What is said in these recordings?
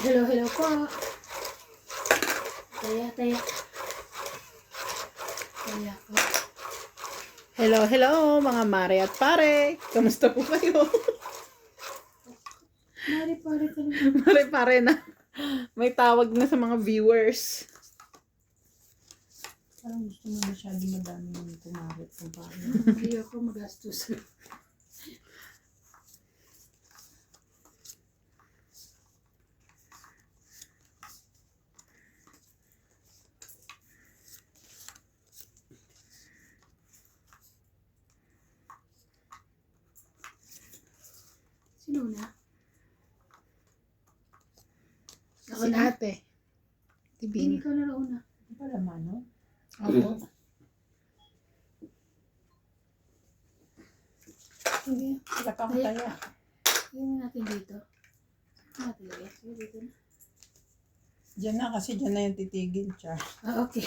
Hello, hello po. Taya, taya. Taya po. Hello, hello mga mare at pare. Kamusta po kayo? Mari, pare ka na. Mare pare na. May tawag na sa mga viewers. Parang gusto mo masyado madami yung kumarit ng pare. Hindi ako magastos. Sino na? Ako Si na? ate. Hindi Tibing. ka na una. Hindi pala mano. Ako. Sige. Wala pa akong taya. Tingnan natin dito. Natin lagay. Sige, dito na. Diyan na kasi diyan na yung titigil siya. Ah, okay.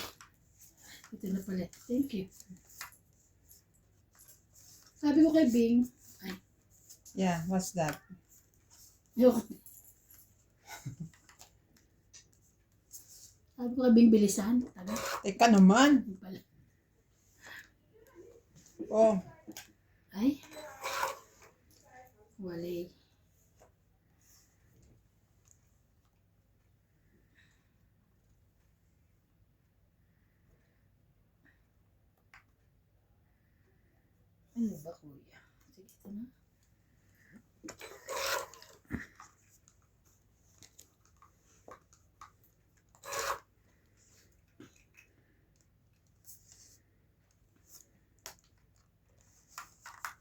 Ito na pala. Thank you. Sabi ko kay Bing, ay, Yeah, what's that? ayoko. Sabi ko kay Bing, bilisan. Taga, Teka naman. yun pala. Oh, Ay. Walay. Ano ba, kuya? Sige, ito na.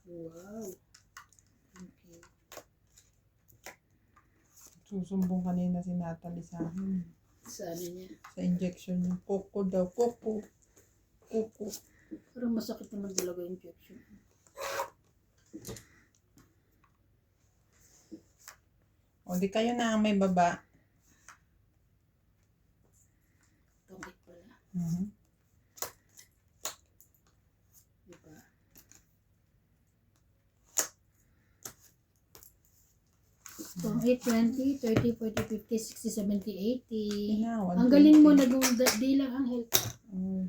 Wow. Thank you. susumbong kanina si Natalie sa akin. Sa ano niya? Sa injection niya. Koko daw. Koko. Koko. Parang masakit naman talaga yung injection. O di kayo na ang may baba. Tungkit pala. Mhm. Diba? Tungkit 20, 30, 40, 50, 60, 70, 80. Na, Ang galing mo, 120. di lang ang health. Mm,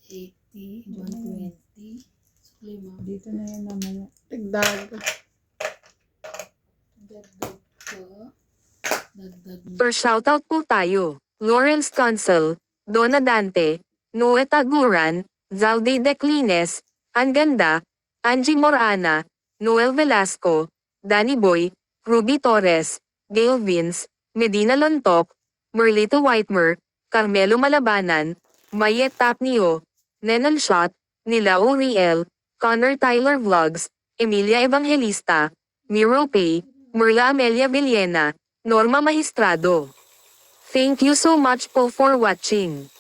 80, 120. Sukli mo. dito na yan mamaya. Tigdag. Dagdag ko. Dagdag mo. Per shoutout po tayo. Lawrence Consul, Donna Dante, Noe Taguran, Zalde Declines, Anganda, Angie Morana, Noel Velasco, Danny Boy, Ruby Torres, Gail Vince, Medina Lontok, Merlito Whitemer, Carmelo Malabanan, Mayet Tapnio, Nenal Shot, Nila Uriel, Connor Tyler Vlogs, Emilia Evangelista, Miro Pay, Merla Amelia Villena, Norma Magistrado. Thank you so much po for watching.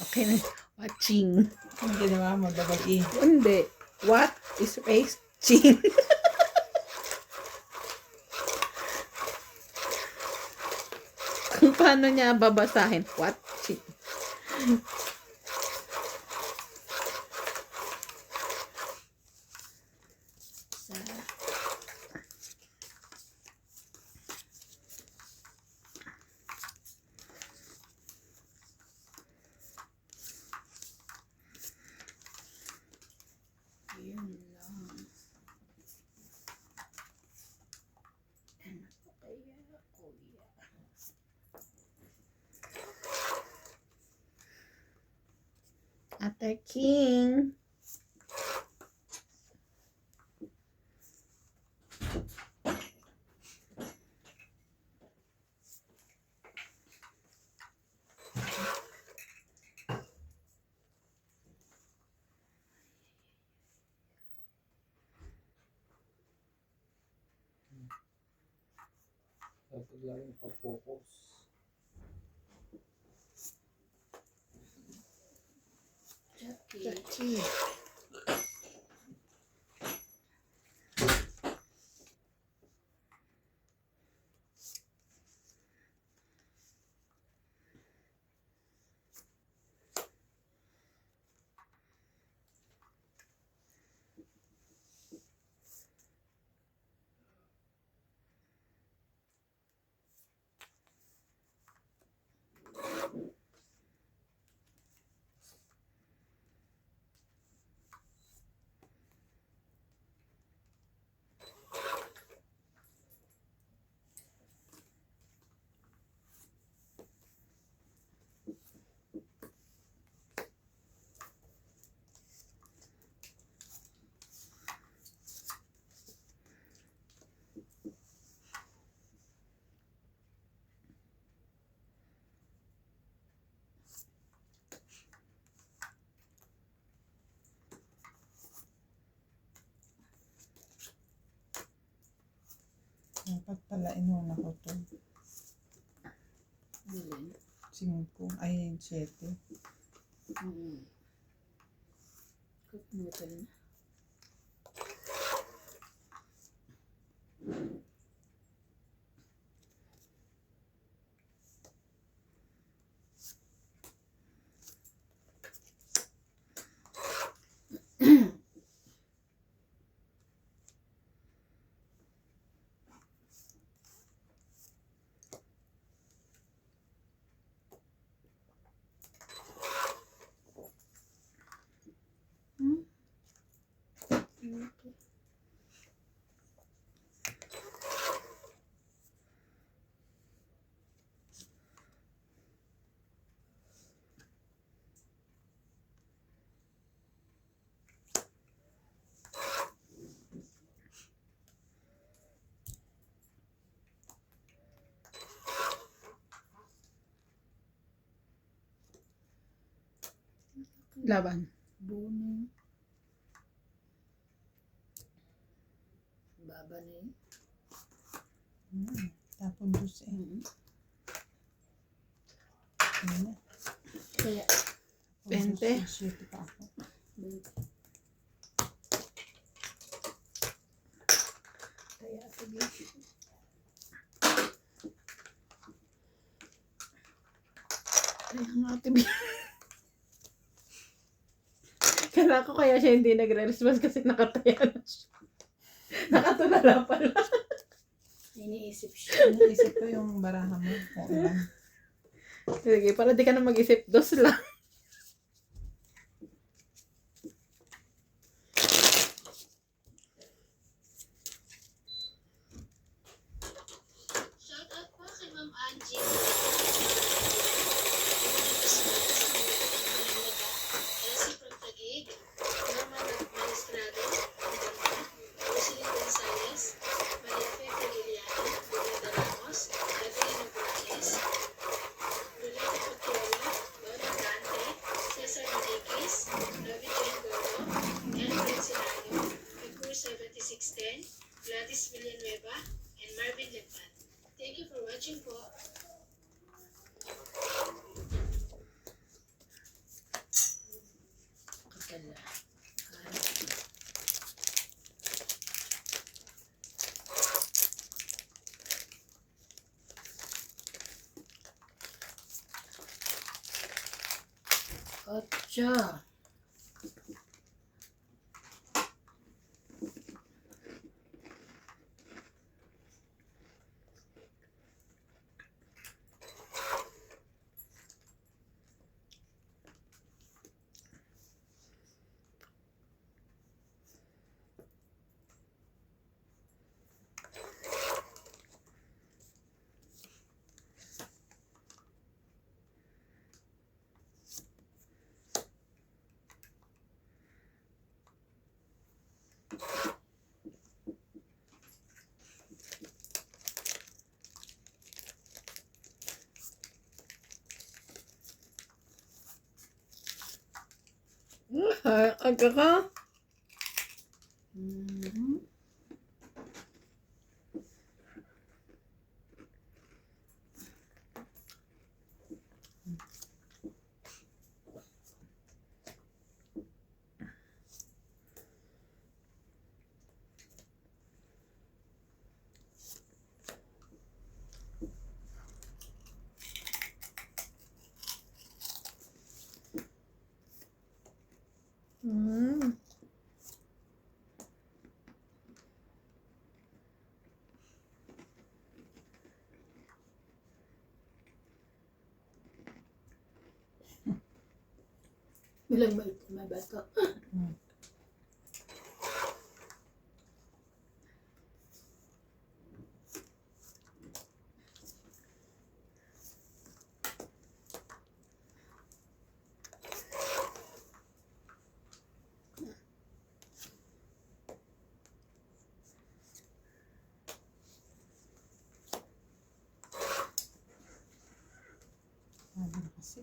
Okay na. Watching. Ang ginawa mo, double E. Hindi. What is ching? Kung paano niya babasahin. Watching. Sa yun lang. Ano pa kaya, kuya? Ate King. Dapat lang pag-focus. Okay. King. Dapat pala inuna ko to. Alin? 5, ay 7. Kalimutan na. Laban. Boning. Baba na yun. Tapon dos eh. Yun na. Kaya, 20. 7 pa ako. kaya sige. Ay, ang ate B. Kala ko kaya siya hindi nagre-response kasi nakataya na siya. Nakatulala pala. Iniisip siya. Iniisip ko yung baraha mo. O ilan. Sige, para di ka na mag-isip. 2 lang. Shoutout po kay Ma'am Angie. Elsie from Taguig, Norman Maestrado, Rosalyn Gonzalez, Maria Fe Pagiliano, Brenda Ramos, Adriano Borges, Lolita Pacuelo, Donna Dante, Cesar Enriquez, Ravi Jane Gordo, Ann Francinario, Picur 7610, Gladys Villanueva, and Marvin Limpan. Thank you for watching po. Kapala. Atcha. Aga ka? Bilang may bato. Sabi na kasi.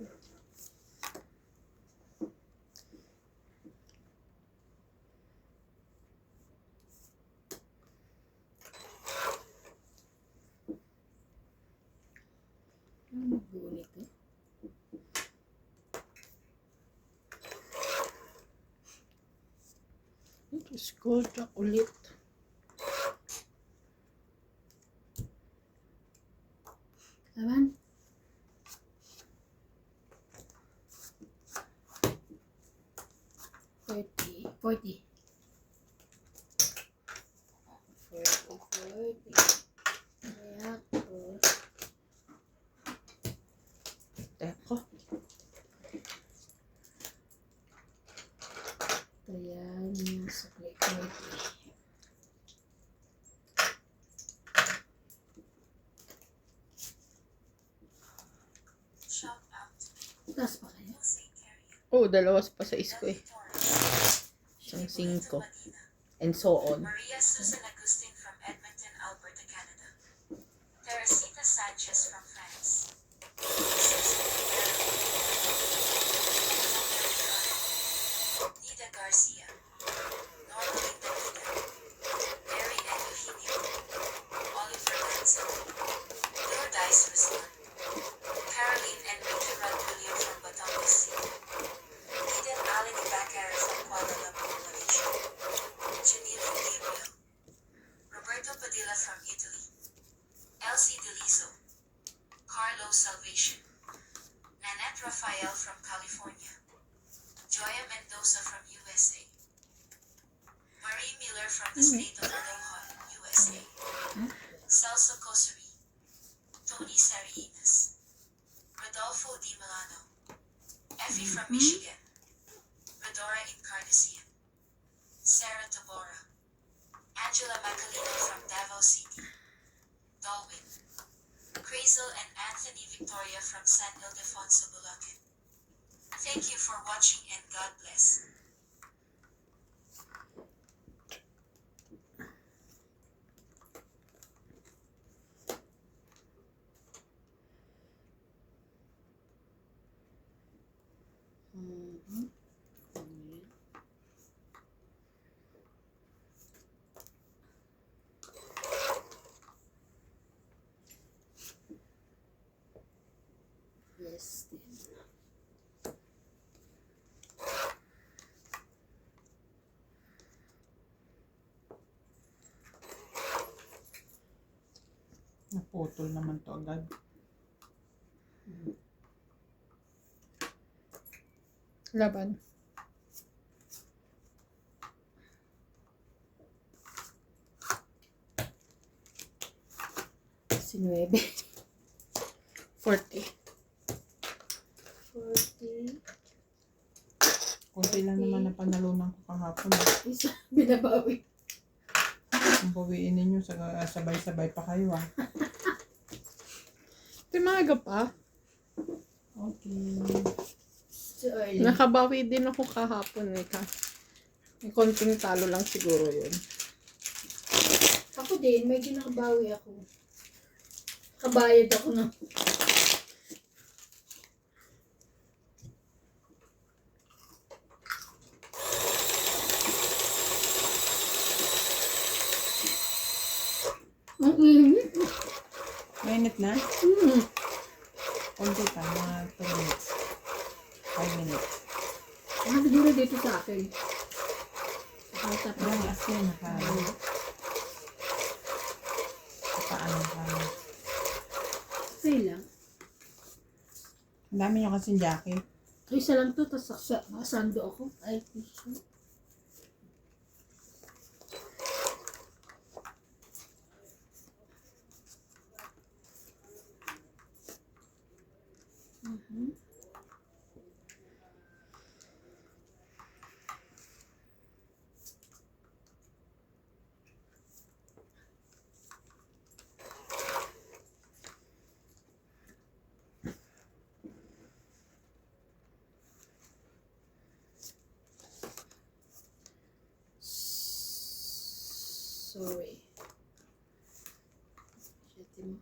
Kojak ulit. Aman? Forty. 40. 40. Kaya ko. Teko. Kaya niya sa play 40. Taas pa kaya? Oh, dalawas pa sa isko eh. Isang 5. And so on. Maria Susan Agustin from Edmonton, Alberta, Canada. Teresita Sanchez from France. Nida Garcia. Norma Linda. Mary and Eugenio. Oliver Lanza. Lourdes Rizal. Caroline Enrique Rodriguez from Batangas City. Eden Allen Ibacara from Kuala Lumpur, Malaysia. Janine Gabriel. Roberto Padilla from Italy. Elsie Delizo. Carlo Salvation. Nanette Rafael from California. Joya Mendoza from USA. Marie Miller from the state of Aloha, USA. Celso Cosuri. Tony Sarinas. Rodolfo Di Milano. Effie from Michigan. Rodora Encarnacion. Sarah Tabora. Angela Macalino from Davao City. Dalwin. Crazel and Anthony Victoria from San Ildefonso, Bulacan. Thank you for watching and God bless. Yes, then. Naputol naman to agad. Laban. Si 9. 40. 40. Kunti lang naman na panalunan ko kahapon. Isa. Binabawi. Kung bawiin ninyo, sabay-sabay pa kayo ah. Timaga pa. Okay. So early. Nakabawi din ako kahapon eh. May konting talo lang siguro yun. Ako din, may ginakabawi ako. Kabayad ako ng... Ang init. Mainit na? Hmm. Kunti pa, mga 2 minutes. 5 minutes. Ano siguro dito sa akin? Sa Yan, asin na ka. Paano ka? Okay lang. Ang dami nyo kasing jacket. Isa lang to, tapos nakasando ako. Ay, tissue. Sorry. Shit mo.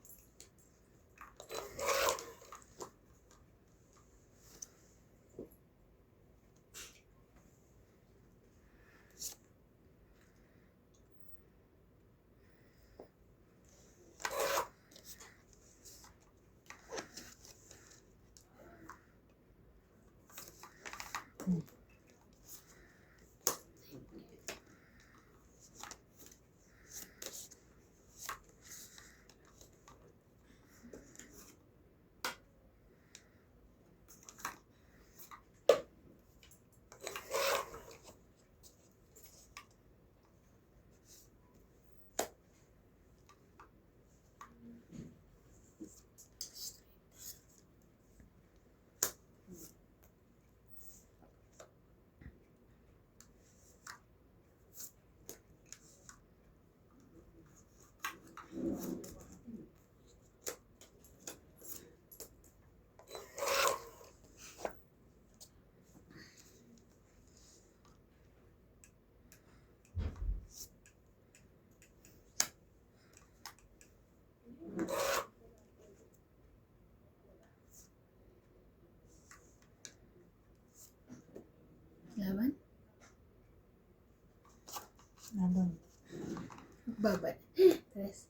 Babay. Tres.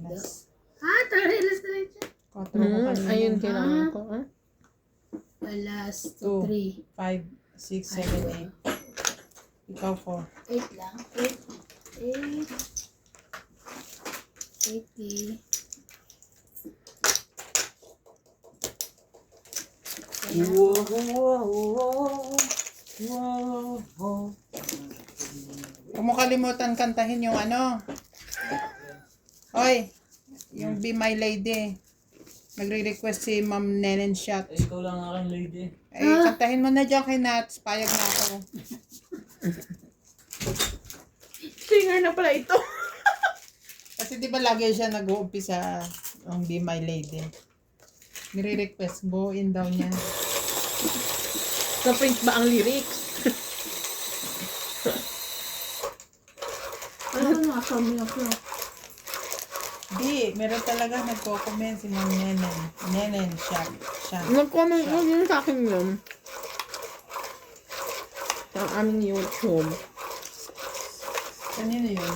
Alas Ah, tarelas na lang siya. 4 ko kanina. Ayun, kailangan ko. Alas, Two. 3. 5, 6, 7, 8. Ikaw 4. 8 lang. 8. 80. Huwag mo kalimutan kantahin yung ano. Oy, yung Be My Lady. Nagre-request si Ma'am Nenen Shot. Ikaw lang aking lady. Kantahin mo na dyan kay Nats. Payag na ako. Singer na pala ito. Kasi di ba lagi siya nag-uumpisa ang Be My Lady. Nire-request, buuin daw niya. Na-print ba ang lyrics? Ano na kami ako? Di, meron talaga nagko-comment si Ma'am Nenen. Nenen Shot. Nag-comment lang yun sa akin yun. Sa aming YouTube. Kanino yun?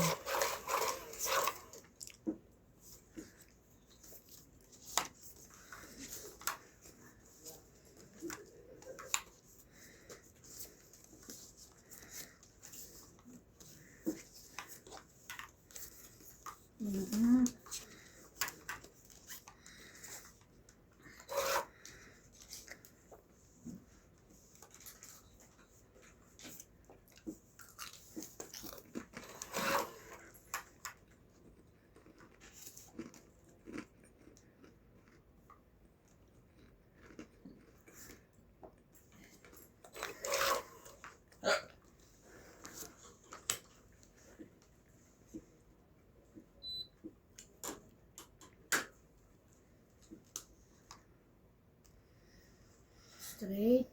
Straight.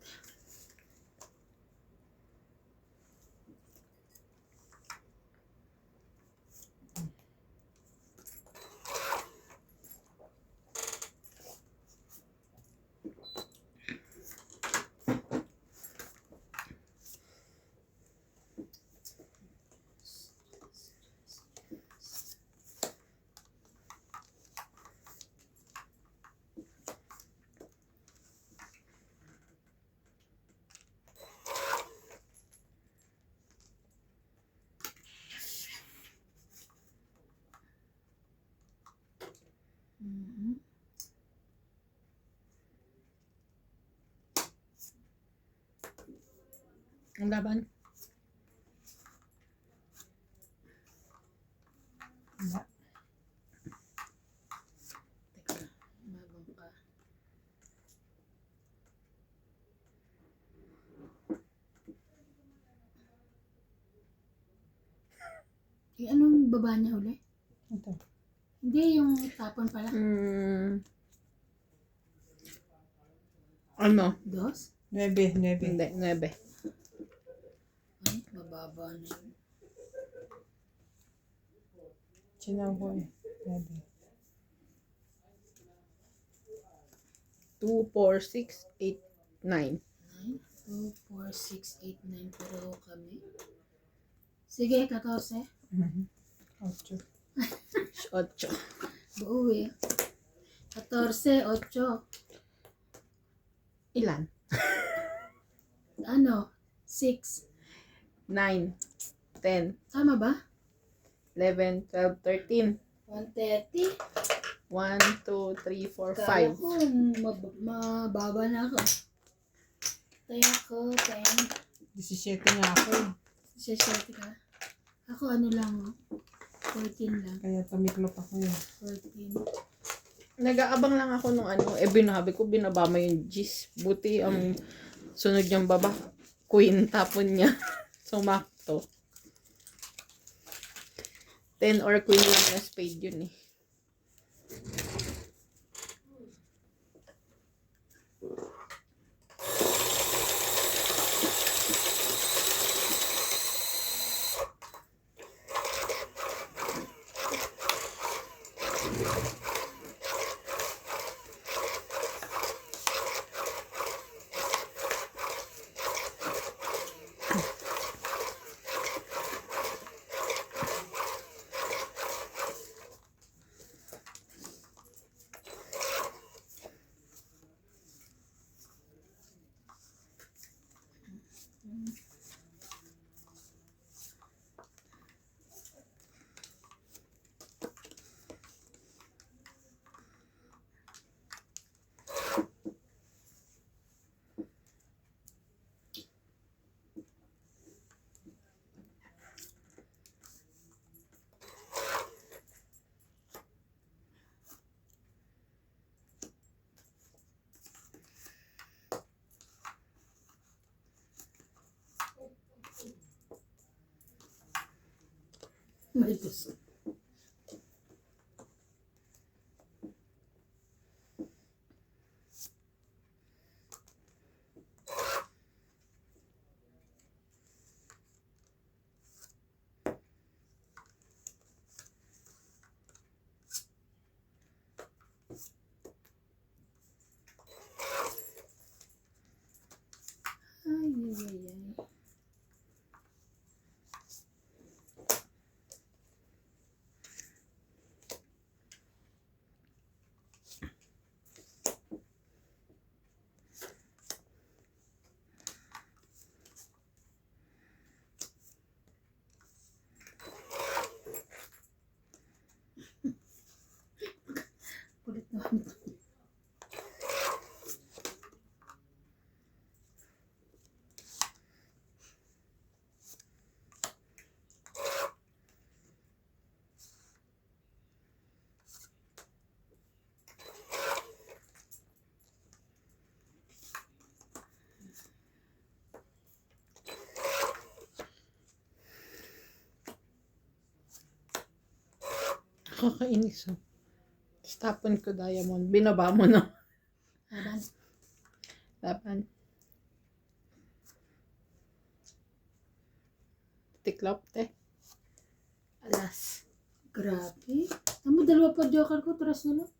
Ang laban. Wala. Teka, mabang pa. Anong baba niya uli? Ito. Hindi, yung tapon pala. Ano? Dos? 9, 9. Hindi, 9. Ay, mababa na yun. Chinaw ko eh. 9. 2, 4, 6, 8, 9. 9, 2, 4, 6, 8, 9. Pero kami. Sige, 14. 8. 8. Buo eh. 14, 8. Ilan? Ano? 6. 9, 10, Tama ba? 11, 12, 13. 130. 1, 2, 3, 4, Kala 5. ko, mababa na ako. Kaya ako, 10. 17 nga ako eh. 17 ka. Ako ano lang, 14 lang. Kaya tumiklop ako eh. 14. Nag-aabang lang ako nung ano, binabi ko, binabama yung G's. Buti ang sunod niyang baba, queen, tapon niya. Sumakto. 10 or queen lang na spade yun eh. May gusto. Ay, ay, ay, ay. Kulit naman ito. Kakainis oh. Tapos tapon ko diamond. Binaba mo na. Laban. Laban. Tiklop, te. Alas. Grabe. Tama, dalawa pa joker ko. Tres na lang.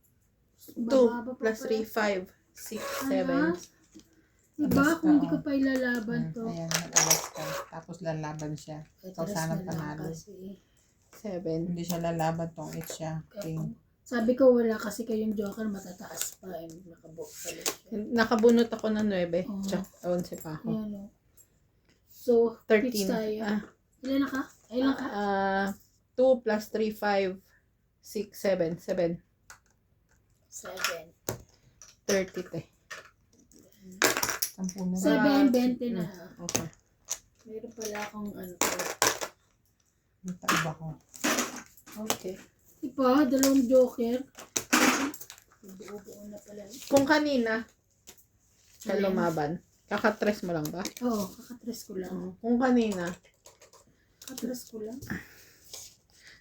2 Bababa pa plus pala. 3, 5, 6, 7. Alas. Diba? Alas Kung hindi ka, ko pa ilalaban to. Ayan, nag-alas ka. Tapos lalaban siya. Ikaw Tres sana na lang panalo. kasi. 7. Hindi siya lalaban tong 8 siya. King. Sabi ko wala kasi kayong joker matataas pa. Nakabook pala siya. Nakabunot ako ng 9. Oo. Tsaka 11 pa ako. Ayan o. So, 13. pitch tayo. Ah, Ilan na ka? Ilan ka? 2 plus 3, 5, 6, 7. 7. 7. 30, te. 10 na. 7, 20 na. Okay. Meron pala akong ano. May taib ako. Okay. Ipa, dalawang joker. Buo-buo na pala. Kung kanina, ka Alin? lumaban, kakatres mo lang ba? Oo, kakatres ko lang. Kung kanina, Kakatres ko lang.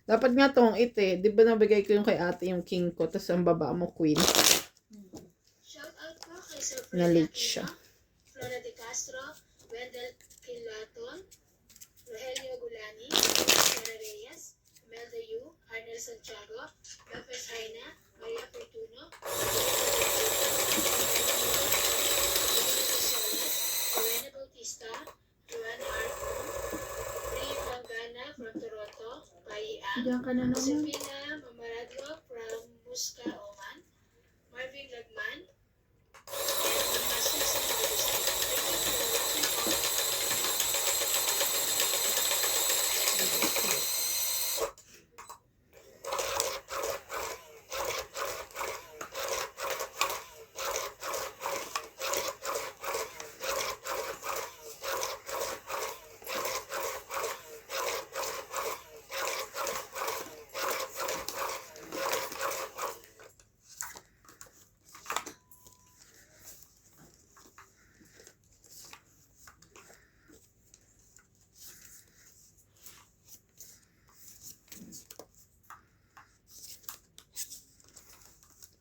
dapat nga tong ite, di ba nabigay ko yung kay ate yung king ko, tapos ang baba mo queen, Shout out po kay Sir na Fred late siya. Aquino, Flora de Castro, Wendell Kilaton, Rogelio Gulani, Sara Reyes, Imelda Yu, Arnel Santiago, Lopez Aina, Maria Fortuno, Joanna Bautista, Joanna Arco, Brie Pangana from Toronto, Pai Ang, Diyan ka na naman. Josefina Mamaradlo from Musca, Oman, Marvin Lagman, and Mama Susan Agustin. Thank you for watching.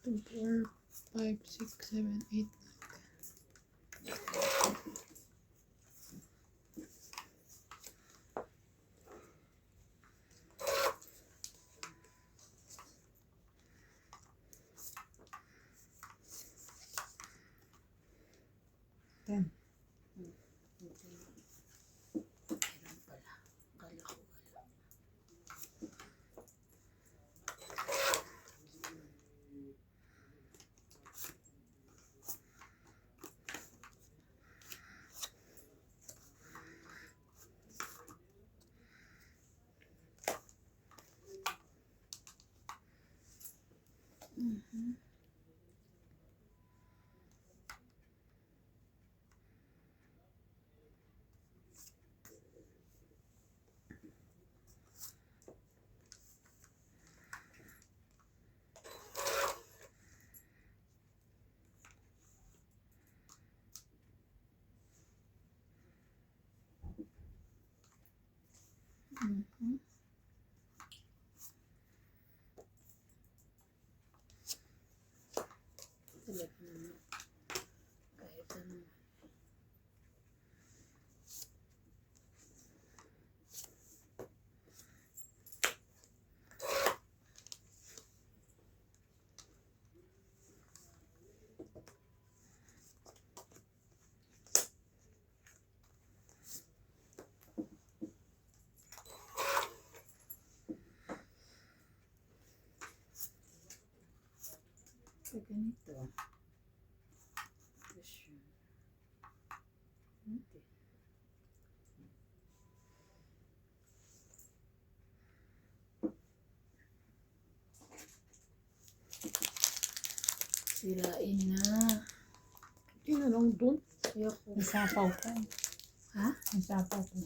Two, 4, 5, 6, 7, 8. Ten. Meron pala. Kala ko wala. Pag ganito. Okay. Sirain na. Hindi na lang doon. Ayoko. May sapaw ka. Ha? May sapaw ka.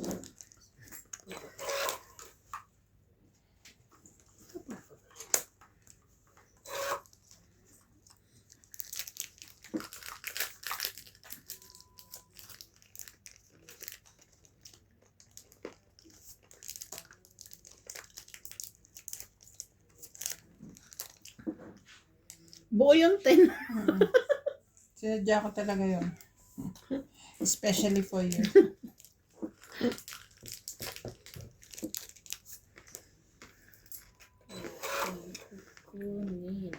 Buo yung 10. Sinadya ko talaga yun. Especially for you. Kunin.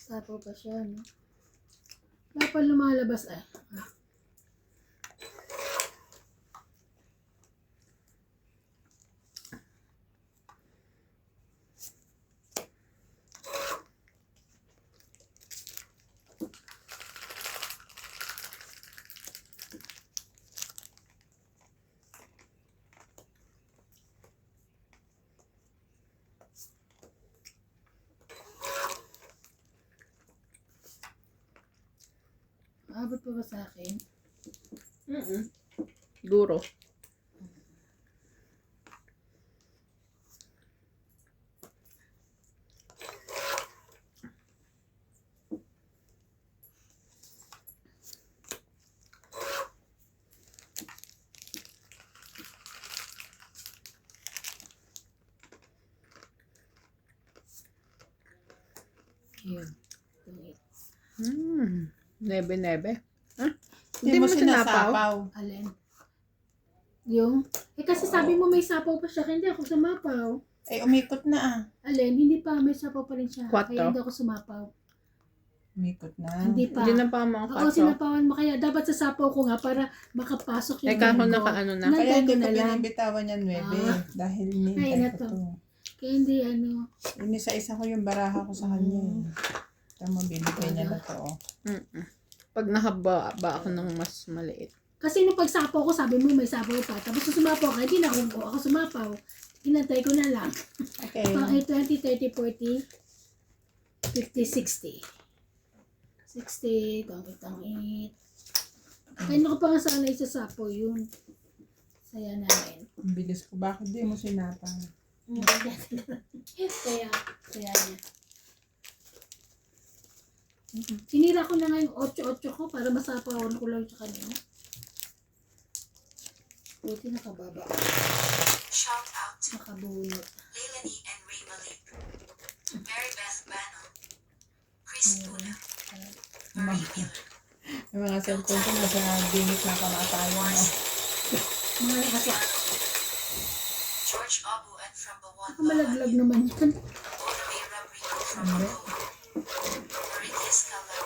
Sapo pa siya, no? Wala pa lumalabas, ah. Abot pa ba sa akin? Siguro. Yun. Tungit. Nebe-nebe. Ha? Hindi mo sinasapaw. Alin? Yung? Kasi sabi mo may sapaw pa siya, hindi ako sumapaw. Eh, umikot na ah. Alin? Hindi pa, may sapaw pa rin siya. Kwatro? Kaya hindi ako sumapaw. Umikot na. Hindi pa. Hindi na pa mga Ako sinapawan mo, kaya dapat sa sapaw ko nga para makapasok yung Eh, kako munggo. naka-ano na. Nandun Kaya hindi ko ko na lang. binibitawan yan, Webe. Dahil Ay, nintay na ko to. to. Kaya hindi ano. Inisa-isa ko yung baraha ko sa kanya eh. Tama, bibigay niya na to. Oh. Pag nahaba ba ako ng mas maliit. Kasi nung pagsapaw ko, sabi mo may sapaw pa. Tapos nung sumapaw ka, hindi na ako sumapaw. Inantay ko na lang. Okay. Okay, 20, 30, 40, 50, 60. 60, tangit. Kaya ko pa nga sana isasapaw yun. Saya namin. Ang bilis ko. Bakit di mo sinapang? Kaya niya. Sinira ko na nga yung 8-8 ko para masapawan ko lang sa kanya. Buti nakababa. Shout out to Nakabunot. Leilani and Ray Malik, Mary Beth Bano, Chris Puna, Marie Miller, Yung mga cellphone ko nasa gimmick na kamatayan. Mga kasi George Abu and from Bawan, malaglag naman yan. Odabe Rodrigo from Bacoa, Marie Escala,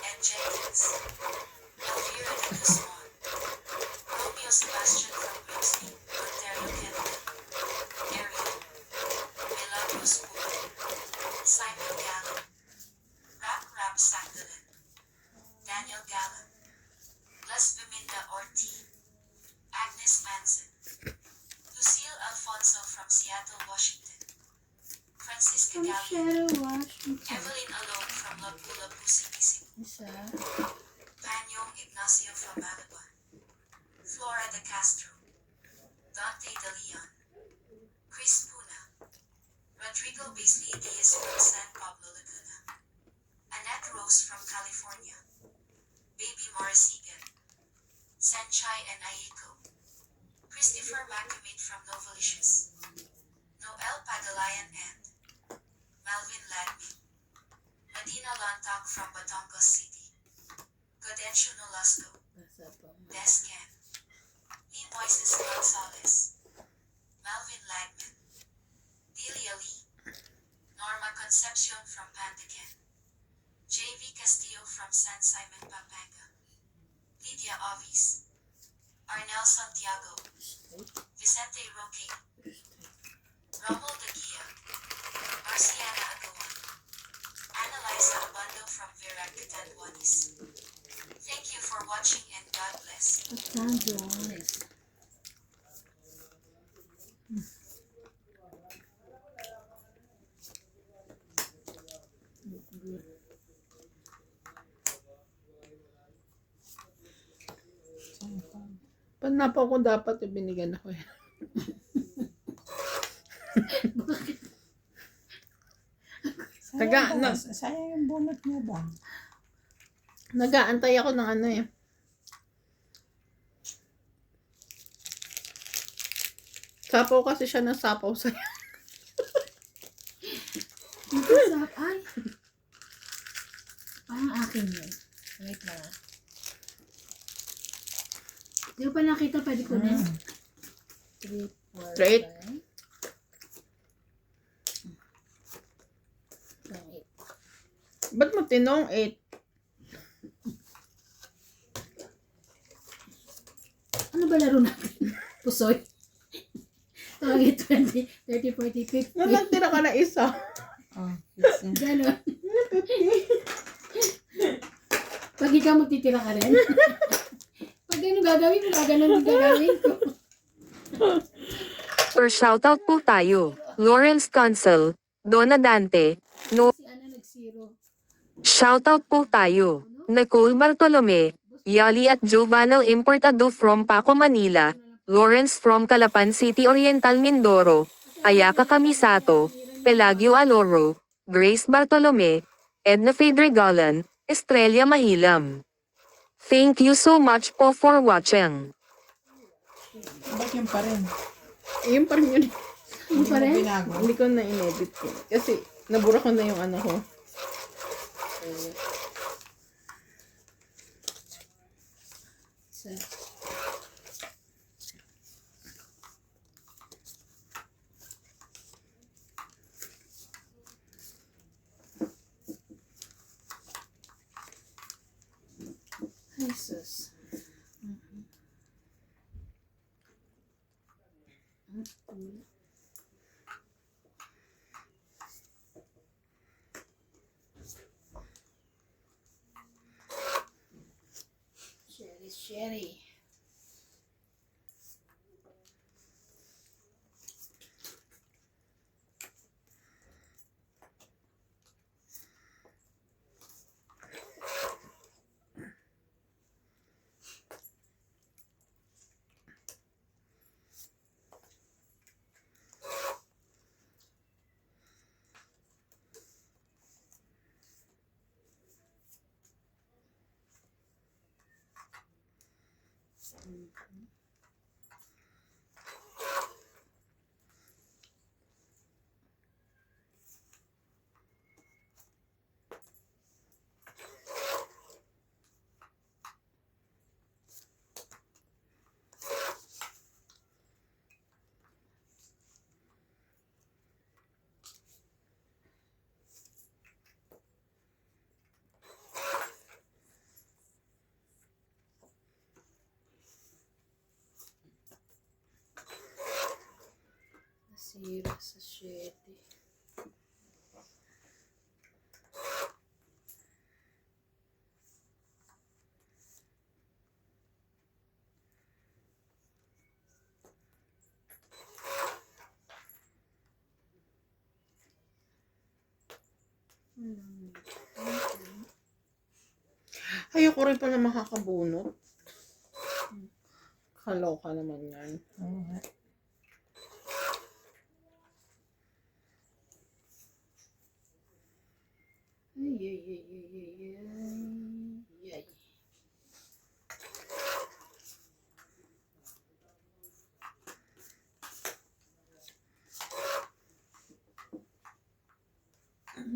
and Jenkins, Elvira de Guzman, Romeo Sebastian from Grimsby, Ontario, Canada, Ariel, Milagros Wood, Simon Gallen, Rap Sangdalan, Daniel Gallen, Les Biminda Ortiz, Agnes Manson, Lucille Alfonso from Seattle, Washington, Francisca Ang Gallion, shadow wash. Evelyn Alone from Lapu-Lapu, Cebu, Isa. Panyong Ignacio from Malaban, Flora de Castro, Dante de Leon, Chris Puna, Rodrigo Beasley Diaz from San Pablo, Laguna, Annette Rose from California, Baby Morrisigan, Sanchai and Aiko, Christopher Macamate from Novalicious, Noel Padalayan and Melvin Lagme, Medina Lantak from Batangas City, Gadencio Nolasco, Basa pa. Descan, Lee Moises Gonzalez, Melvin Lagman, Delia Lee, Norma Concepcion from Pandacan, J.V. Castillo from San Simon, Pampanga, Lydia Ovis, Arnel Santiago, Vicente Roque, Romuald Aguia, Champions. Panapaw ko dapat binigyan ako eh. Sayang yung bunot niya ba? Nag-aantay ako ng ano eh. Sapaw kasi siya ng sapaw sa'yo. Dito sa, ay. Parang akin yun. Wait lang ah. Di ko pa nakita, pwede ko na. 3, 4, Straight. 5. Ba't mo tinong 8? Ano ba laro natin? Pusoy. Tawagin 20, 30, 40, 50. Nagtira ka na isa. Oh, Ganon. Pag ikaw magtitira ka rin. Pag ano gagawin mo, gaganon yung gagawin ko. Per shoutout po tayo. Lawrence Consul, Donna Dante, No. Si Ana nag-zero. Shoutout po tayo. Nicole Bartolome, Yali at Jovanel Importado from Paco, Manila. Lawrence from Calapan City Oriental, Mindoro. Ayaka Kamisato, Pelagio Aloro, Grace Bartolome, Edna Fedregalan, Estrella Mahilam. Thank you so much po for watching. ba't yung pa rin? Yun pa rin yun. Ano pa rin? Binago. Hindi ko na in-edit ko. Kasi nabura ko na yung ano ko. Isa. Jesus. Sherry. Nasira sa 7. Ayoko rin pala makakabunot. Kaloka naman yan. Oo nga. Ay.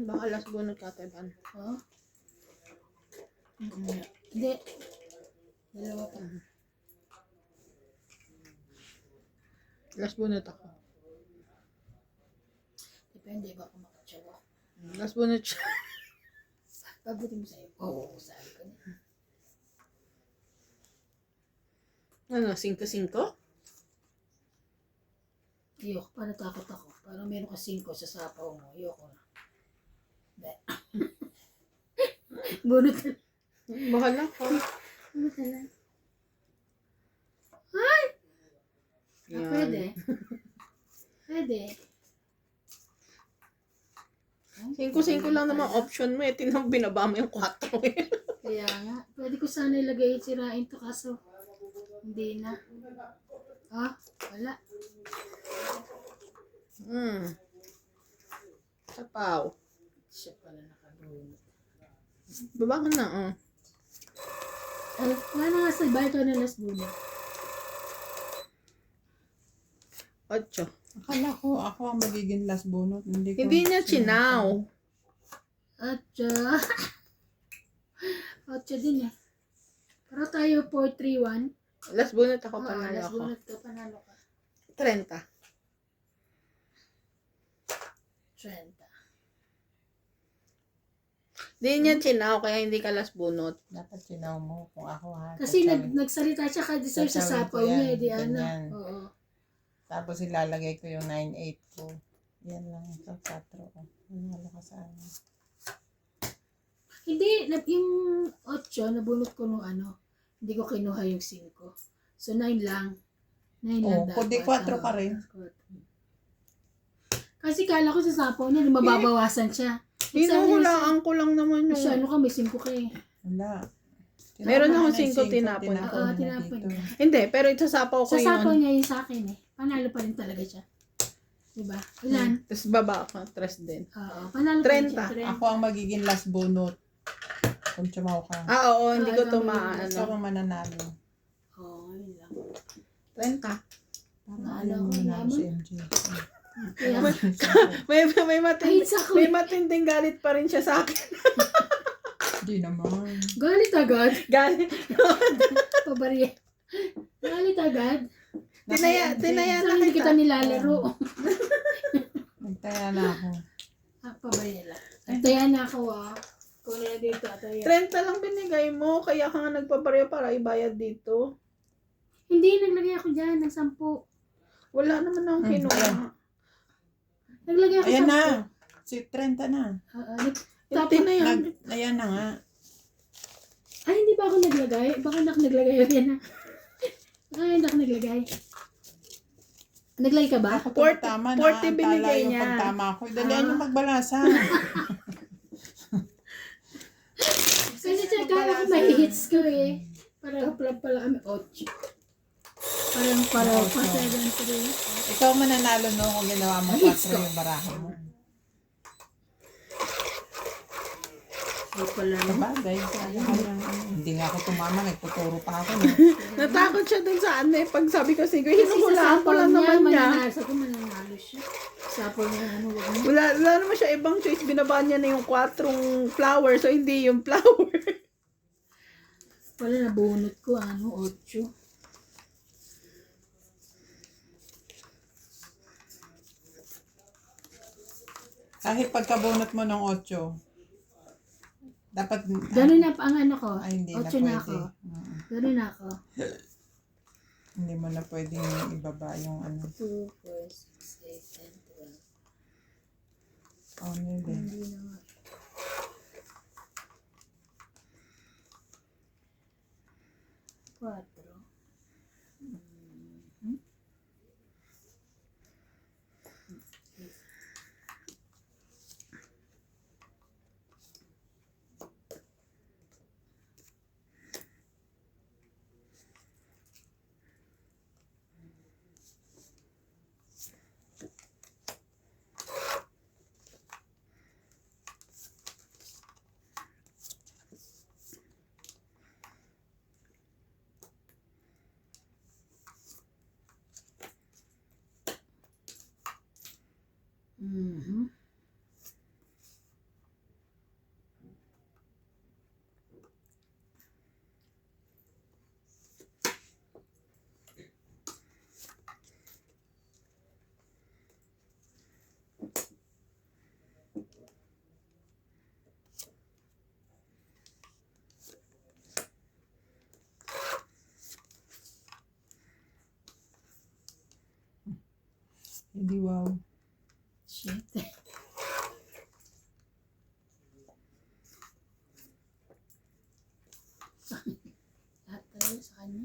Baka last bunot katiban. Oh? Hindi. Dalawa pa. Last bunot ako. Depende ba kung makatsawa. Last bunot siya. Pabuti mo sa'yo. Oo, sabi ko na. Ano, 5-5? Ayoko pa, natakot ako. Parang meron ka 5 sa sapaw mo. Ayoko na. Hindi. Bunot na. Bahala ka. Bunot na lang. Yan. Pwede. Pwede. 5-5 lang naman option mo eh. Tinang binaba mo yung 4 eh. Kaya nga. Pwede ko sana ilagay sirain to kaso hindi na. Ah, wala. Sapaw. Siya pala nakagulong. Baba ka na, Wala na nga sa bahay ko na last bulan. 8. Akala ko, ako ang magiging last bunot. Hindi Niya chinaw. At 8 din eh. Pero tayo 4-3-1. Last bunot ako, Oo, panalo last ako. bulan ka, panalo ka. 30. 30. Di niya chinaw, kaya hindi ka last bunot. Dapat sinaw mo kung ako ha. Kasi Tatawid. nagsalita siya ka-deserve sa Tatawid ko sapaw yan, niya, di ganyan. ano. Oo. Tapos ilalagay ko yung 9-8 ko. Yan lang sa 4 ko. Nanalo ka sa ano. Hindi, yung 8, nabunot ko nung ano. Hindi ko kinuha yung 5. So, 9 lang. 9 lang Oh, dapat. kundi 4 Oo. pa rin. Kasi kala ko sa sapaw niya, di mababawasan siya. Hinuhulaan ko lang naman yung... Siya, ano ka, may 5 ka eh. Wala. Meron Tinapon akong na yung 5 tinapon. Oo, na tinapon dito. niya. Hindi, pero isasapaw ko Sa sapaw yun. niya yung sa akin eh. Panalo pa rin talaga siya. Diba? Ilan? Tapos baba ka, 3 din. Oo, panalo pa rin 30. siya. Ako ang magiging last bunot. Kung chumaw ka. Oo, hindi ko ikaw tumaan. Ikaw ang mananalo. Oo, yun lang. 30. Para Naalo ayaw mo ko, manalo yaman. si MJ. Kaya, May Ay, sako. matinding galit pa rin siya sa akin. Di naman. galit agad. Galit. Pabarya. Galit agad. Tinaya Saan na hindi kita kita. nilalaro? Nagtaya na ako. Pabarya lang. Ataya na ako ah. Kung na dito, ataya. 30 lang binigay mo, kaya ka nga nagpapareho para ibayad dito. Hindi, naglagay ako dyan ng 10. Wala naman akong Ayan. kinuha. Naglagay ako Ayan 10. na. Si 30 na. Hindi na yan. Ayan na nga. Ay, hindi ba ako naglagay? Baka naglagay ako yan ah. Baka hindi ako naglagay. Naglagay ka ba? Ako 40 tama na. 40 binigay yung niya. pagtama ko. Dalian yung magbalasa. Kasi siya, kala ko may hits ko eh. Parang pala kami 8. Parang pa 7-3. Ikaw mananalo no kung ginawa mo 4 yung baraha mo. Ay pala no. Sabagay. Hindi nga ako tumama. Nagtuturo pa ako. No? Natakot siya dun sa ano eh. Pag sabi ko, sige, Kasi sa hinuhulaan ko sapaw lang niya, naman niya. mananalo. Sa mananalo siya. Sapaw niya, ano, wag mo. Wala naman siya ibang choice. Binabaan niya na yung 4 flower. So, hindi yung flower. Wala, nabunot ko, 8. Kahit pagkabunot mo ng 8, dapat... Ganun na pa ang ano ko. Ay, hindi na 8 na pwede. ako. Ganun na ako. Hindi mo na pwedeng ibaba yung ano. 2, 4, 6, 8, 10, 12. Oh, hindi. Hindi na nga. Quatro. Mhm. Hindi wow. Shit. Lahat tayo sa kanya.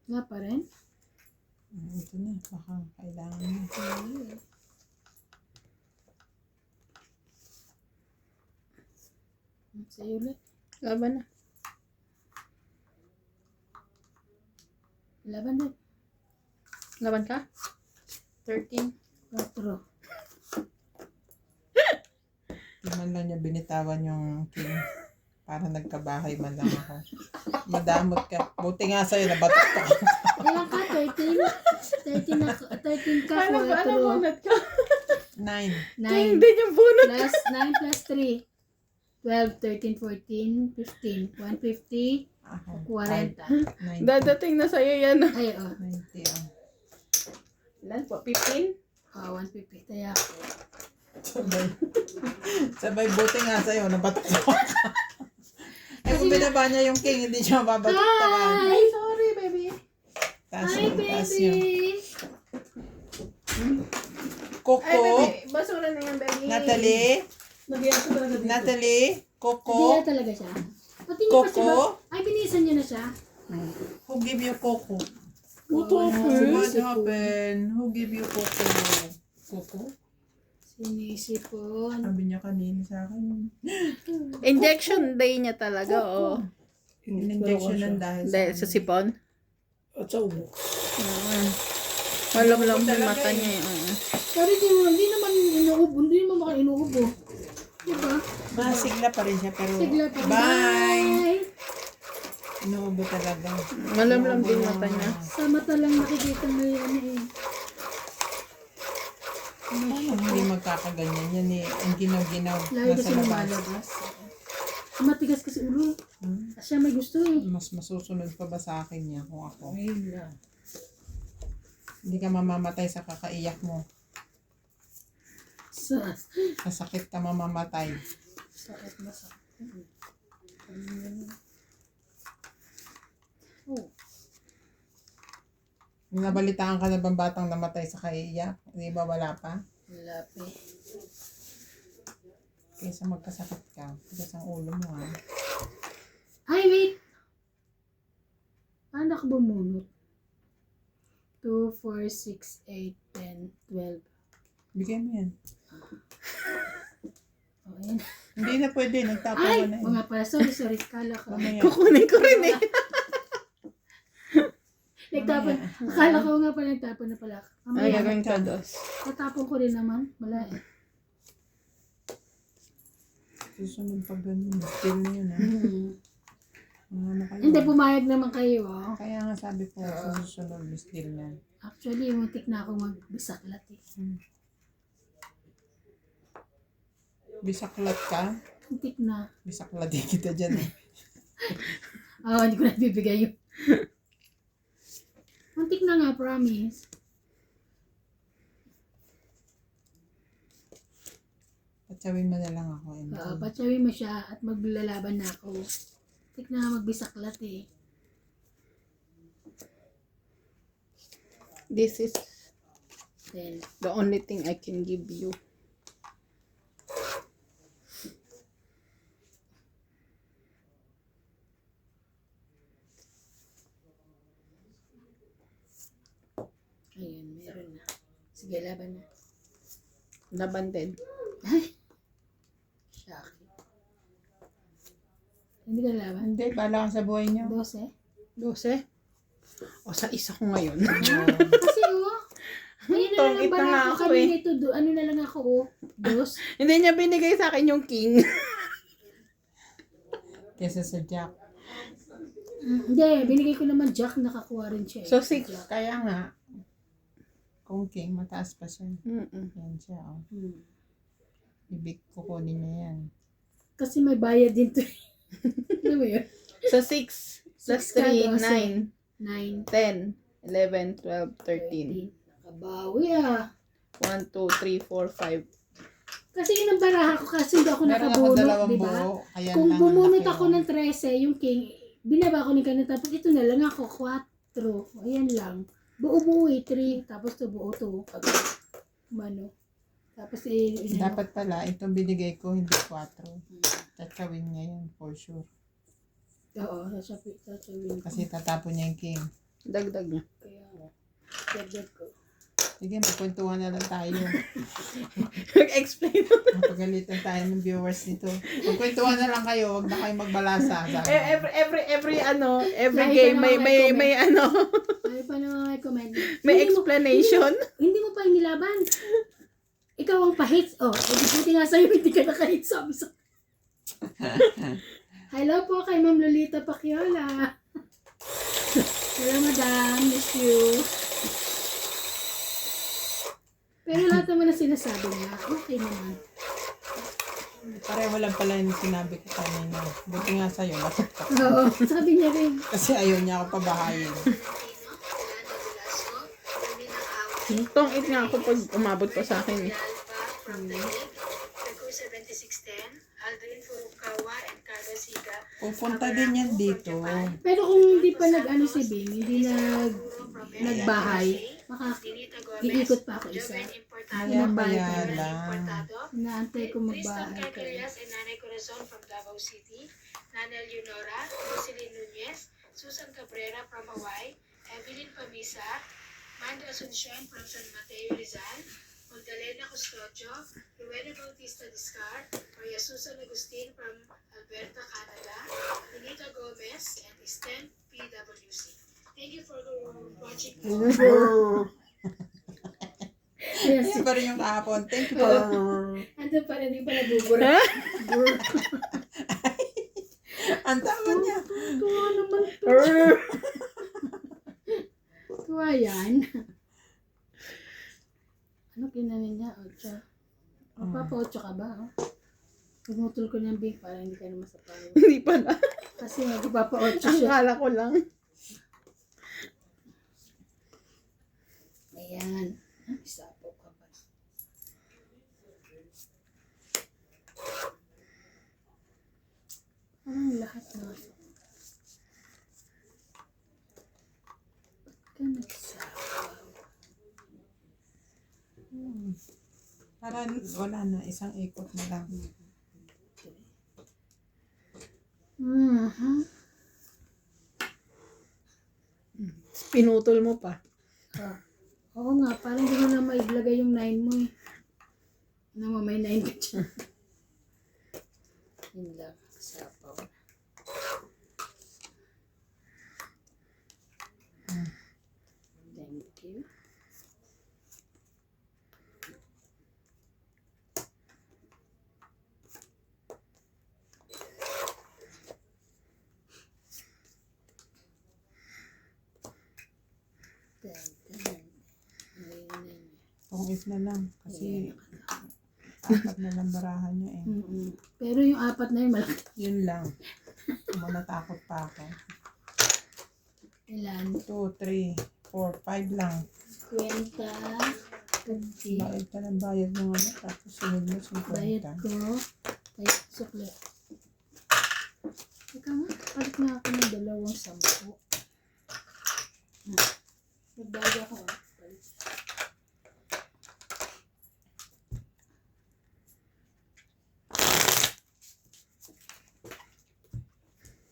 Wala pa rin? Ito na, baka kailangan na. Okay. Sa'yo ulit. Laban na. Laban din. Laban ka? 13. 4. Di man lang niya binitawan yung king. Para nagkabahay man lang ako. Madamot ka. Buti nga sa'yo, nabatok ka. Ilan ka? 13 ka, 4. ka? 9. 9 Hindi yung bunot. plus 9 plus 3. 12, 13, 14, 15. 150, Ako. 40. 90. Dadating na sa'yo yan. Ay, oh. 90 ah. Ilan po? 15? Oh, 150. Kaya ako. Sabay buti nga sa'yo, nabatok ka. Eh kung binaba niya yung king, hindi siya mababatok ka. Hi! Sorry, baby. Taas Hi, yung, taas yung. baby! Coco, Ay, baby. Basura na yan, baby. Natalie, Natalie, Hindi Coco, na talaga siya. Pati niyo pa siya. Coco, Ay, binisan niyo na siya. who give you Coco? What Oh, happened? What Sinisipon. happened? Who give you Coco? Coco? Sinisipon. Sabi niya kanina sa akin. Injection day niya talaga, oh. In-injection ng dahil Dahil sa sipon? At sa ubo. Malam-lam yung mata niya. Pero hindi naman inuubo. Hindi naman maka inuubo. Diba? Masigla pa rin siya pero Sigla pa. bye! Inuubo talaga. Malam-lam din yung mata niya. Sa mata lang nakikita mo yung ano eh. Paano hindi magkakaganyan yan eh. Ang ginaw-ginaw Lalo nasa kasi labas. lumalabas. Matigas kasi ulo. Siya may gusto eh. Mas masusunod pa ba sa akin niya kung ako? Hindi ka mamamatay sa kakaiyak mo. Sa Sa sakit ka mamamatay. sakit na sakit. Oh. Nabalitaan ka na bang batang namatay sa kaiyak? Di ba wala pa? Lapi. Kaysa magkasakit ka. Tigas ang ulo mo ha. Ay, wait! Anak bumunot. 2, 4, 6, 8, 10, 12. Bigay mo yan. Oh, ayan. Hindi na pwede. Nagtapon Ay! mo na yun. Mga pala. Sorry. Kala ko. Mamaya. Kukunin ko rin eh. Nagtapon. Akala ko nga pala nagtapon na pala. Ay, Mamaya. gagawin ka dos. Tatapon ko rin naman. Wala eh. Susunod pag ganun. Still na yun ha. Ano kayo? Hindi, pumayag naman kayo. Oh. Kaya nga sabi ko, sa susunod, still na. Actually, muntik na ako magbisaklat eh. Bisaklat ka? Muntik na. Bisaklat din kita dyan eh. Hindi ko na bibigay yun. Muntik na nga, promise. Patsawin mo na lang ako. Patsawin mo siya at maglalaban na ako. Muntik na nga magbisaklat eh. This is Then, the only thing I can give you. ayun, meron na. Sige, laban na. Laban din. Ay! Shaki. Hindi ka laban. Hindi, bala ka sa buhay niyo. 12. 12? O sa isa ko ngayon. Kasi ayun na lang Tongit ba na nga ako ako kami eh. nito. Ano na lang ako Dos. Hindi niya binigay sa akin yung king. Kesa sa Jack. Hindi, binigay ko naman Jack, nakakuha rin siya. So 6. Kaya nga, kung king, mataas pa siya. Mm-mm. Yan siya, oh. Hmm. Ibig kukunin niya yan. Kasi may bayad din to. Ano mo yun? So 6 plus 6 ka, 3, 12. 9, 9, 10, 11, 12, 13. 13. Nakabawi ah. 1, 2, 3, 4, 5. Kasi yun ang baraha ko kasi hindi ako Meron ako nakabunot, dalawang di ba? buo. Ayan Kung lang bumunot ang laki, ako oh. ng 13, yung king, binaba ko ng ganun, tapos ito na lang ako, 4. Ayan lang. Buo-buo 3, tapos to buo 2. Mano. Tapos Dapat pala, itong binigay ko, hindi 4. Tatawin niya yan, for sure. Oo, sasabihin ko. Kasi tatapon niya yung king. Dagdag niya. Kaya, dagdag ko. Sige, magkwentuhan na lang tayo. Explain. Mapagalitan tayo ng viewers nito. Magkwentuhan na lang kayo, wag na kayo magbalasa. Sabi. Every every Lagi game pa may naman may may may Ay, paano may comment? may Hindi mo- explanation. Hindi mo pa inilaban. Ikaw ang pa-hits. Oh, buti nga sa'yo, hindi ka naka-hits. Sabi sa... Hello po kay Ma'am Lolita Paciola. Hello, madam. Miss you. Pero lahat naman na sinasabi niya, okay naman. Pareho lang pala yung sinabi ko kanina. Buti nga sa'yo, bakit ka? Oo, sabi niya rin. Kasi ayaw niya ako pabahayin. Tong it nga ako pag umabot pa sa akin. From the Hague, Kaku 7610, Aldrin Furukawa, and Carlos Higa. Pupunta din yan dito. Pero kung hindi pa nag-ano si Bing, hindi nagbahay, Dinita Gomez, iikot pa ako isa. Joven Importado, Maya-maya Joven lang. Importado, Inaantay ko Tristan magbahay ka. Carquerias and Nanay Corazon from Davao City, Nanel Leonora, Jocelyn Nunez, Susan Cabrera from Hawaii, Evelyn Pamisa, Manda Asuncion from San Mateo Rizal, Magdalena Custodio, Rowena Bautista Discar, Maria Susan Agustin from Alberta, Canada, Benita Gomez, and Sten PWC. Thank you for watching. Yes. Yan pa rin yung kahapon. Thank you for... Andun pa rin, hindi pa nabubura. Ang tama niya. Tuwa naman to. Tuwa yan. Ano kinanin niya? Ocho. Mapapa-ocho ka ba? Oh? Pumutol ko niyang big para hindi ka na masapaw. Hindi pala. Kasi magpapa-ocho siya. Akala ko lang. Ayan. Isapo ka ba? Parang lahat na. Ba't ka nagsapaw? Para wala na, isang ikot na lang. Mhm. Pinutol mo pa. Ah. Oo nga, parang hindi mo na maiglagay yung 9 mo eh. Ano mo, may 9 ka dyan. Yun lang, sapaw. Thank you. Pungit na lang. Kasi apat na lang barahan niya eh. Mm-mm. Pero yung apat na yun, malaki. Yun lang. Manatakot pa ako. Ilan? 2, 3, 4, 5 lang. 50. 50. Bayad ka ng bayad ng ano. Tapos sunod mo Bayad 50. ko. Ay, sukle. Teka nga, palit na ako ng 2 10. Nagbayad ako ah. Palit.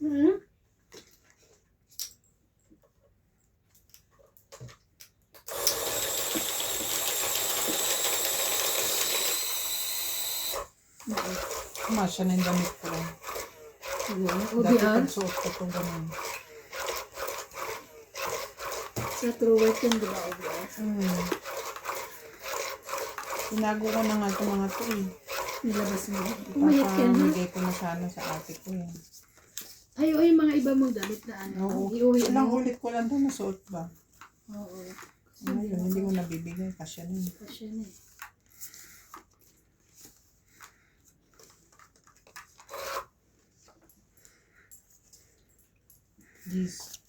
Hmm? Masya na yung damit ko. Dati OBR? pagsuot ko ito ganun. Sa True Work yun, di ba OBR? Tinago ko na nga ito mga ito eh. Nilabas mo. Umayat ka na. Papamigay ko na sana sa ate ko eh. Ay, o yung mga iba mong damit na ano. Oo. Iuwi Ilang mo. ulit ko lang ito nasuot ba? Oo. Ngayon, hindi ko nabibigay kasi ano eh. Kasi na eh. Jeez.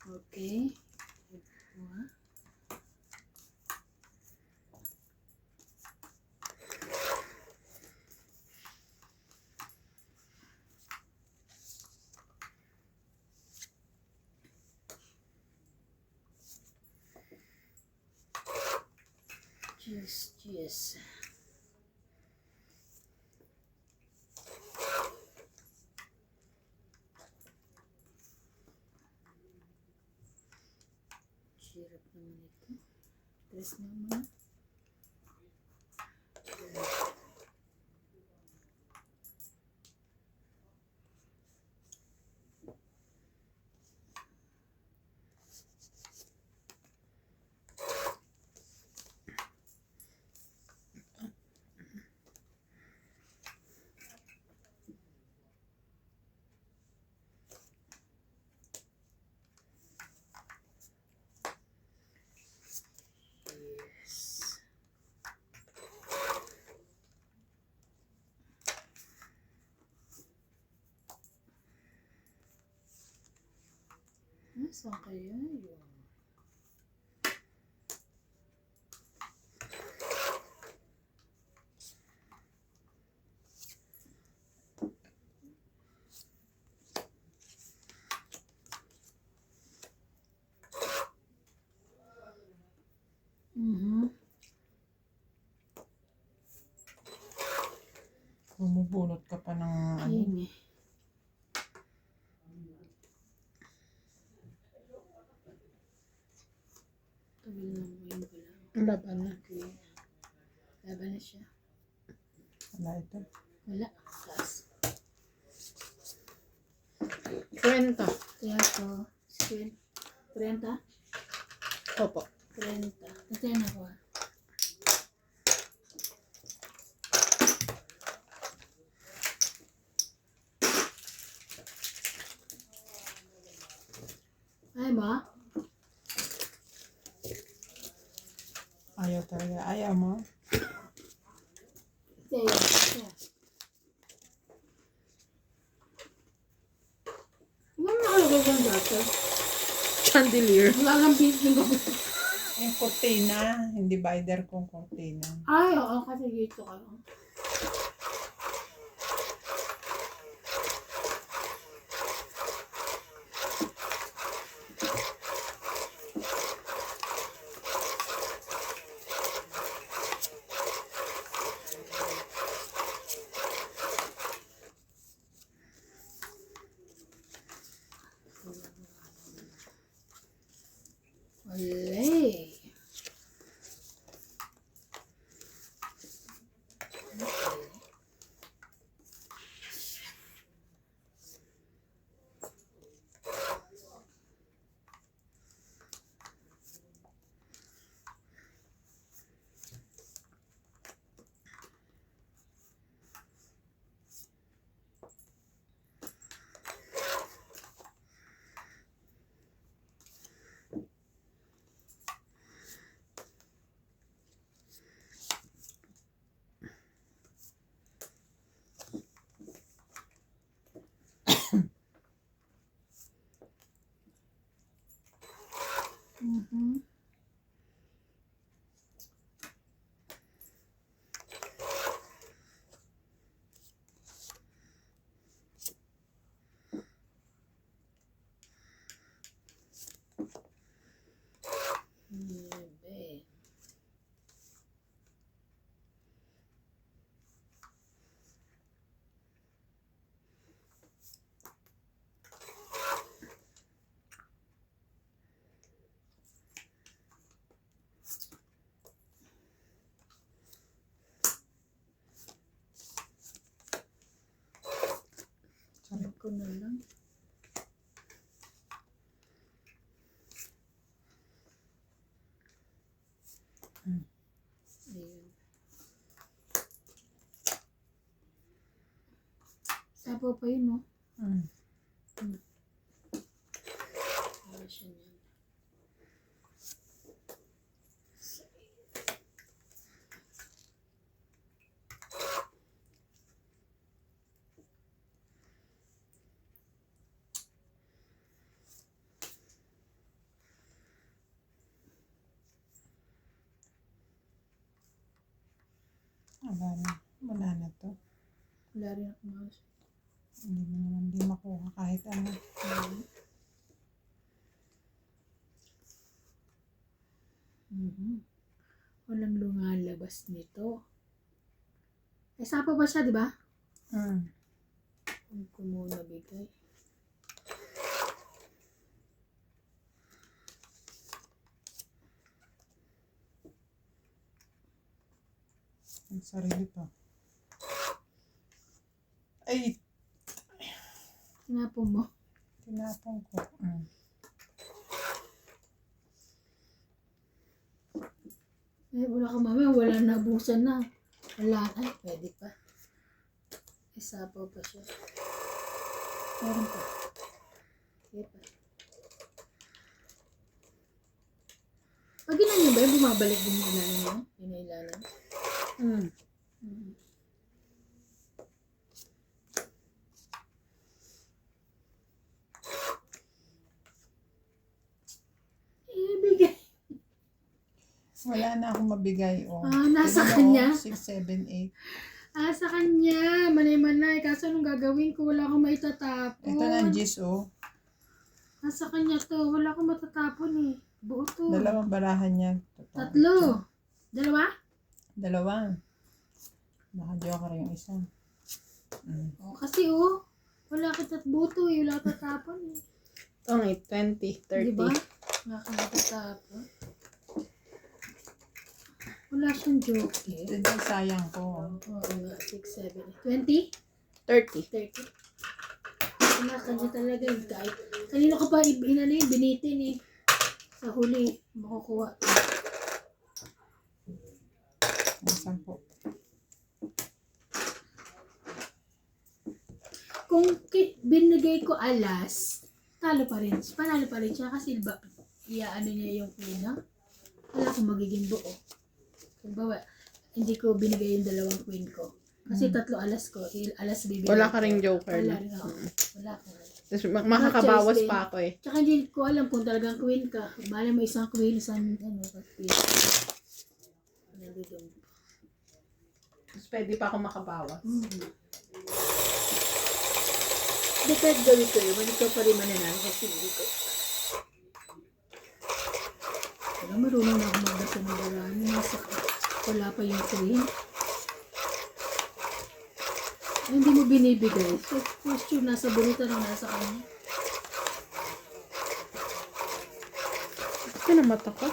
Okay. Ito, Yes. Hirap naman ito. Tres naman. Saan kaya yun? Bumubunot ka pa ng ano. Ayun eh. Tagal na mo yun pala. Laban na. Okay. Laban na siya. Wala ito. Wala. Taas. 30. Kaya ko. 30? Opo. 30. Kasi na ko. Ay ba? Ayaw talaga. Ayaw mo? Kaya. Ano nakalagay kang dati? Chandelier. Wala lang business ko. Yung cortina. Yung divider kong cortina. Ay, oo. Kasi dito ka. Walay. Mhm. Bebe. Sabi ko na lang. Ayun. Sabaw pa yun, no? Mm. Wala siya niyan. Wala na. Wala na to. Wala rin ako mouse. Hindi mo naman din makuha kahit ano. Walang lumalabas nito. Eh, sapa ba siya, di ba? Mm. Kung ko muna bigay. Sarili pa. Ay, Tinapon mo. tinapon ko. Eh, wala ka mamaya, wala na, busan na. Wala na, pwede pa. Isapaw pa siya. Meron pa. Sige pa. Pag ginanyan ba yun, bumabalik din yung ilalim mo? Yun yung ilalim. Ibigay. Wala na akong mabigay. Oh. Nasa Tignan mo, kanya? 6, 7, 8. Sa kanya. Manay-manay. Kaso anong gagawin ko? Wala akong maitatapon. Ito na ang gis, oh. Nasa kanya to. Wala akong matatapon eh. Buo to. Dalawang barahan niya. Tatlo. Dalawa? Dalawa. Naka-joker yung isa. Kasi wala kita buto eh. Wala ka tatapon eh. Ito nga, 20, 30. Diba? Wala ka matatapon. Wala siyang joke eh. Ito din sayang ko. Oo nga, 6, 7, 20? 30. 30. Wala kanya talaga eh. Kahit kanino ka pa binitin eh. Sa huli, makukuha. Ang 10. Kung binigay ko alas, talo pa rin. Panalo pa rin siya kasi ano niya yung queen, no? Wala akong magiging buo. Kumbawa, hindi ko binigay yung dalawang queen ko. Kasi tatlo alas ko, alas bibigay. Wala ka ring joker. Wala No? rin ako. Wala ko. Tapos makakabawas Choice pa ako eh. Tsaka hindi ko alam kung talagang queen ka. Malay mo isang queen, isang queen. Nandun. Tapos pwede pa ako makabawas. Depende gawin ko yun. Hindi ko pa rin mananalo kasi hindi ko. Wala, marunong na ako magbasa ng darami. Wala pa yung queen. Hindi mo binibigay. So, question, nasa bulita lang nasa kanya. Ito na mata ko.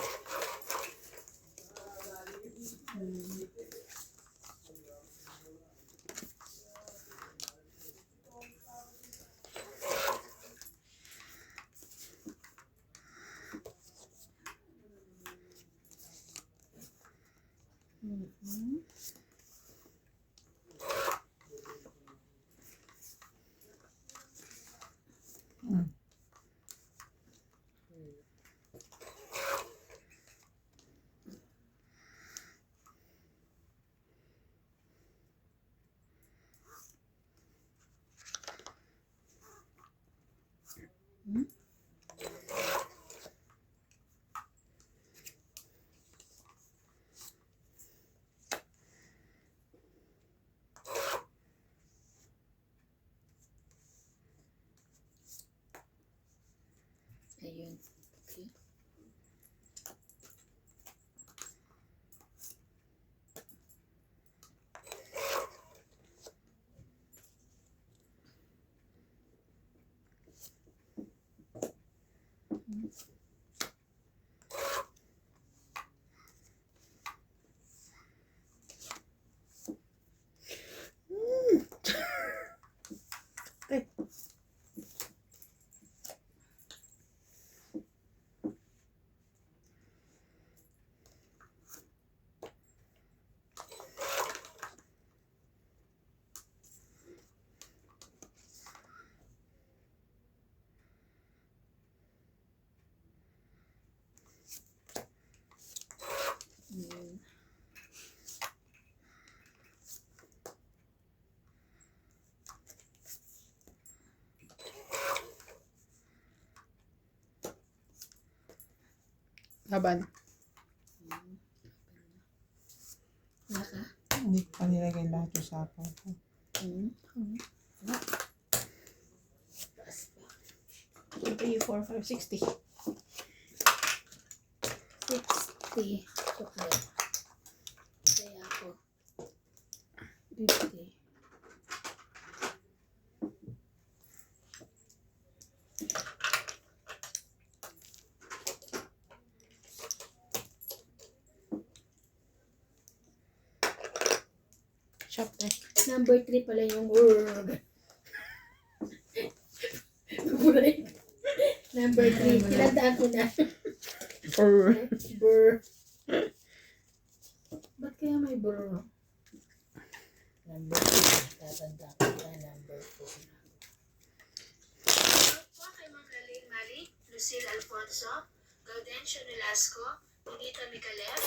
Ayun. Okay. Laban. Naka. Hindi ko pa nilagay lahat yung sapaw ko. 2, 3, 4, 5, 60. 60. Chocolate. Kaya ako. 50. Chapter. Number 3 pala yung word. Number 3. Tinandaan ko na. Brr. Ba't kaya may brr? Number 2. Tatanda ko na number 4. Po kay Ma'am Laline Malik, Lucille Alfonso, Gaudencio Nolasco, Ninita Micalef,